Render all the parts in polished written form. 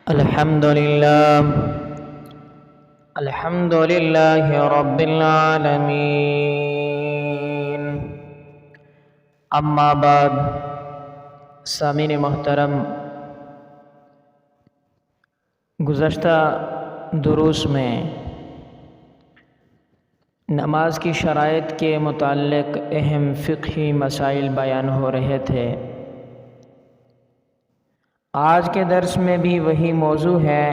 الحمد لله رب العالمين اما بعد سامعین محترم، گزشتہ دروس میں نماز کی شرائط کے متعلق اہم فقہی مسائل بیان ہو رہے تھے۔ آج کے درس میں بھی وہی موضوع ہے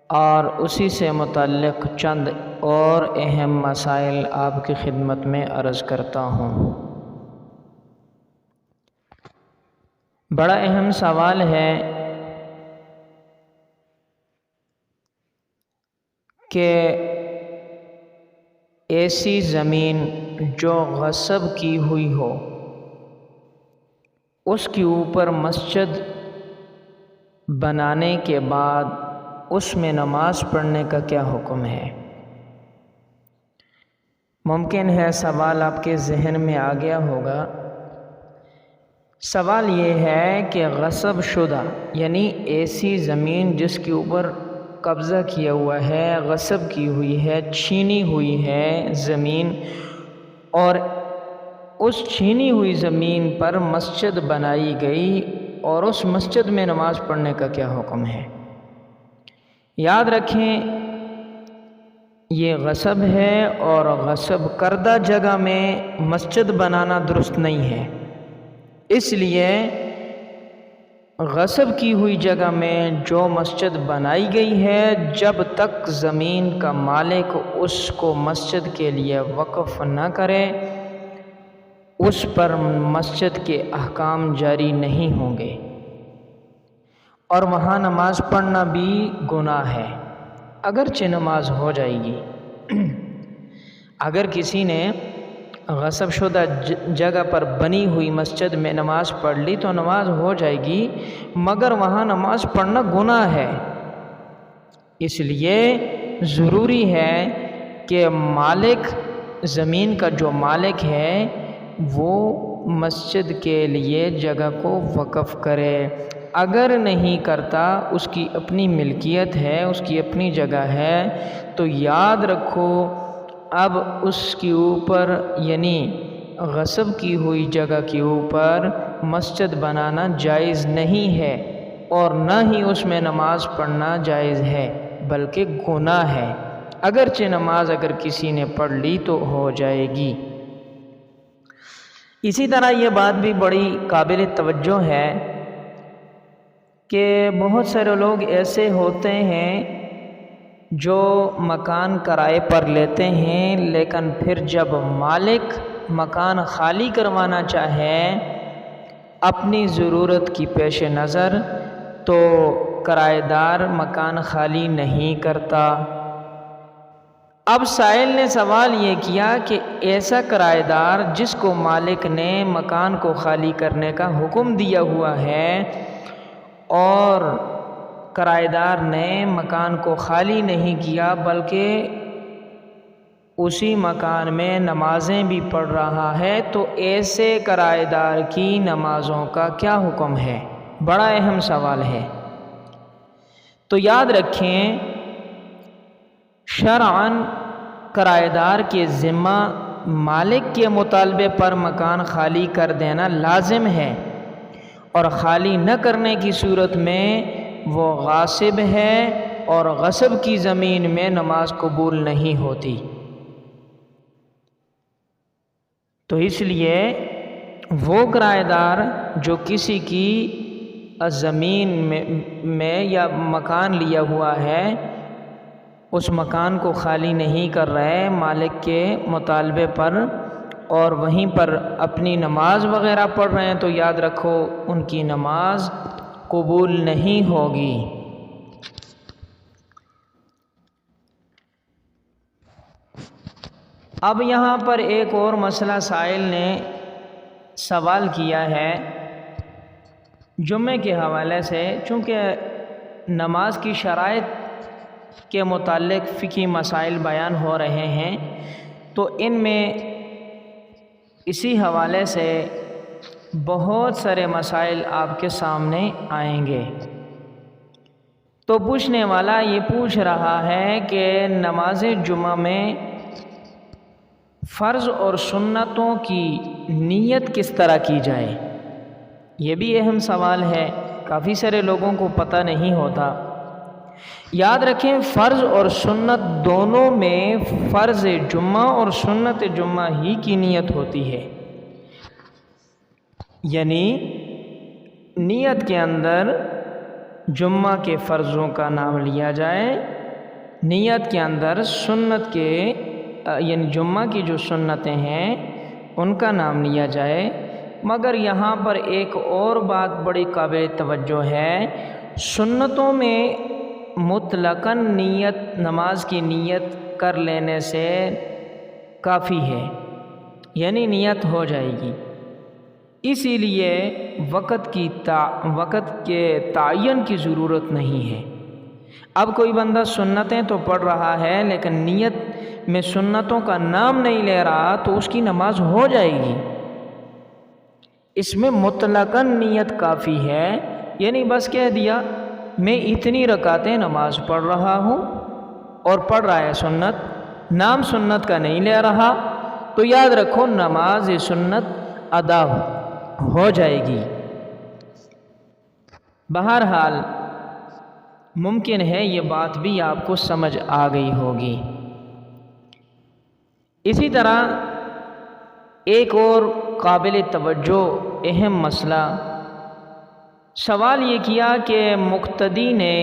اور اسی سے متعلق چند اور اہم مسائل آپ کی خدمت میں عرض کرتا ہوں۔ بڑا اہم سوال ہے کہ ایسی زمین جو غصب کی ہوئی ہو اس کے اوپر مسجد بنانے کے بعد اس میں نماز پڑھنے کا کیا حکم ہے؟ ممکن ہے سوال آپ کے ذہن میں آ گیا ہوگا۔ سوال یہ ہے کہ غصب شدہ یعنی ایسی زمین جس کے اوپر قبضہ کیا ہوا ہے، غصب کی ہوئی ہے، چھینی ہوئی ہے زمین، اور اس چھینی ہوئی زمین پر مسجد بنائی گئی اور اس مسجد میں نماز پڑھنے کا کیا حکم ہے؟ یاد رکھیں یہ غصب ہے اور غصب کردہ جگہ میں مسجد بنانا درست نہیں ہے، اس لیے غصب کی ہوئی جگہ میں جو مسجد بنائی گئی ہے جب تک زمین کا مالک اس کو مسجد کے لیے وقف نہ کرے اس پر مسجد کے احکام جاری نہیں ہوں گے، اور وہاں نماز پڑھنا بھی گناہ ہے اگرچہ نماز ہو جائے گی۔ اگر کسی نے غصب شدہ جگہ پر بنی ہوئی مسجد میں نماز پڑھ لی تو نماز ہو جائے گی، مگر وہاں نماز پڑھنا گناہ ہے۔ اس لیے ضروری ہے کہ مالک زمین کا جو مالک ہے وہ مسجد کے لیے جگہ کو وقف کرے۔ اگر نہیں کرتا، اس کی اپنی ملکیت ہے، اس کی اپنی جگہ ہے، تو یاد رکھو اب اس کے اوپر یعنی غصب کی ہوئی جگہ کے اوپر مسجد بنانا جائز نہیں ہے، اور نہ ہی اس میں نماز پڑھنا جائز ہے بلکہ گناہ ہے۔ اگرچہ نماز اگر کسی نے پڑھ لی تو ہو جائے گی۔ اسی طرح یہ بات بھی بڑی قابل توجہ ہے کہ بہت سارے لوگ ایسے ہوتے ہیں جو مکان کرائے پر لیتے ہیں، لیکن پھر جب مالک مکان خالی کروانا چاہے اپنی ضرورت کی پیش نظر تو کرائے دار مکان خالی نہیں کرتا۔ اب سائل نے سوال یہ کیا کہ ایسا کرائے دار جس کو مالک نے مکان کو خالی کرنے کا حکم دیا ہوا ہے اور کرائے دار نے مکان کو خالی نہیں کیا بلکہ اسی مکان میں نمازیں بھی پڑھ رہا ہے، تو ایسے کرائے دار کی نمازوں کا کیا حکم ہے؟ بڑا اہم سوال ہے۔ تو یاد رکھیں شرعاً کرائے دار کے ذمہ مالک کے مطالبے پر مکان خالی کر دینا لازم ہے، اور خالی نہ کرنے کی صورت میں وہ غاصب ہے اور غصب کی زمین میں نماز قبول نہیں ہوتی۔ تو اس لیے وہ کرائے دار جو کسی کی زمین میں یا مکان لیا ہوا ہے اس مکان کو خالی نہیں کر رہے مالک کے مطالبے پر اور وہیں پر اپنی نماز وغیرہ پڑھ رہے ہیں، تو یاد رکھو ان کی نماز قبول نہیں ہوگی۔ اب یہاں پر ایک اور مسئلہ سائل نے سوال کیا ہے جمعے کے حوالے سے، چونکہ نماز کی شرائط کے متعلق فقہی مسائل بیان ہو رہے ہیں تو ان میں اسی حوالے سے بہت سارے مسائل آپ کے سامنے آئیں گے۔ تو پوچھنے والا یہ پوچھ رہا ہے کہ نماز جمعہ میں فرض اور سنتوں کی نیت کس طرح کی جائے؟ یہ بھی اہم سوال ہے، کافی سارے لوگوں کو پتہ نہیں ہوتا۔ یاد رکھیں فرض اور سنت دونوں میں فرض جمعہ اور سنت جمعہ ہی کی نیت ہوتی ہے، یعنی نیت کے اندر جمعہ کے فرضوں کا نام لیا جائے، نیت کے اندر سنت کے یعنی جمعہ کی جو سنتیں ہیں ان کا نام لیا جائے۔ مگر یہاں پر ایک اور بات بڑی قابل توجہ ہے، سنتوں میں مطلقاً نیت نماز کی نیت کر لینے سے کافی ہے، یعنی نیت ہو جائے گی، اسی لیے وقت کے تعین کی ضرورت نہیں ہے۔ اب کوئی بندہ سنتیں تو پڑھ رہا ہے لیکن نیت میں سنتوں کا نام نہیں لے رہا تو اس کی نماز ہو جائے گی۔ اس میں مطلقاً نیت کافی ہے، یعنی بس کہہ دیا میں اتنی رکعتیں نماز پڑھ رہا ہوں اور پڑھ رہا ہے سنت، نام سنت کا نہیں لے رہا، تو یاد رکھو نماز سنت ادا ہو جائے گی۔ بہرحال ممکن ہے یہ بات بھی آپ کو سمجھ آ گئی ہوگی۔ اسی طرح ایک اور قابل توجہ اہم مسئلہ، سوال یہ کیا کہ مقتدی نے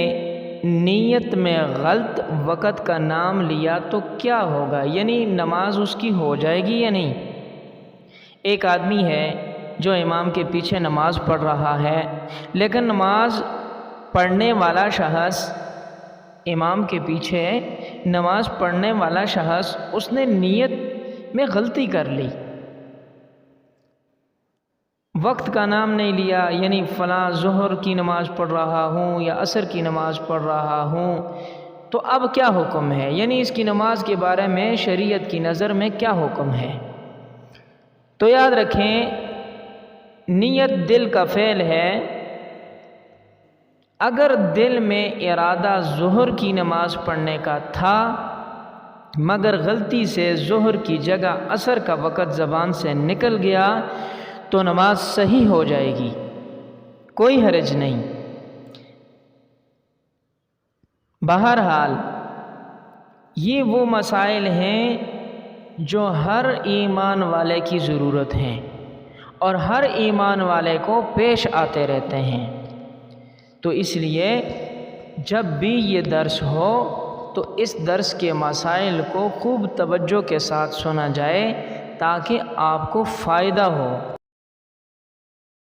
نیت میں غلط وقت کا نام لیا تو کیا ہوگا، یعنی نماز اس کی ہو جائے گی یا نہیں؟ ایک آدمی ہے جو امام کے پیچھے نماز پڑھ رہا ہے، لیکن نماز پڑھنے والا شخص امام کے پیچھے نماز پڑھنے والا شخص اس نے نیت میں غلطی کر لی، وقت کا نام نہیں لیا، یعنی فلاں ظہر کی نماز پڑھ رہا ہوں یا عصر کی نماز پڑھ رہا ہوں، تو اب کیا حکم ہے، یعنی اس کی نماز کے بارے میں شریعت کی نظر میں کیا حکم ہے؟ تو یاد رکھیں نیت دل کا فعل ہے، اگر دل میں ارادہ ظہر کی نماز پڑھنے کا تھا مگر غلطی سے ظہر کی جگہ عصر کا وقت زبان سے نکل گیا تو نماز صحیح ہو جائے گی، کوئی حرج نہیں۔ بہرحال یہ وہ مسائل ہیں جو ہر ایمان والے کی ضرورت ہیں اور ہر ایمان والے کو پیش آتے رہتے ہیں، تو اس لیے جب بھی یہ درس ہو تو اس درس کے مسائل کو خوب توجہ کے ساتھ سنا جائے تاکہ آپ کو فائدہ ہو۔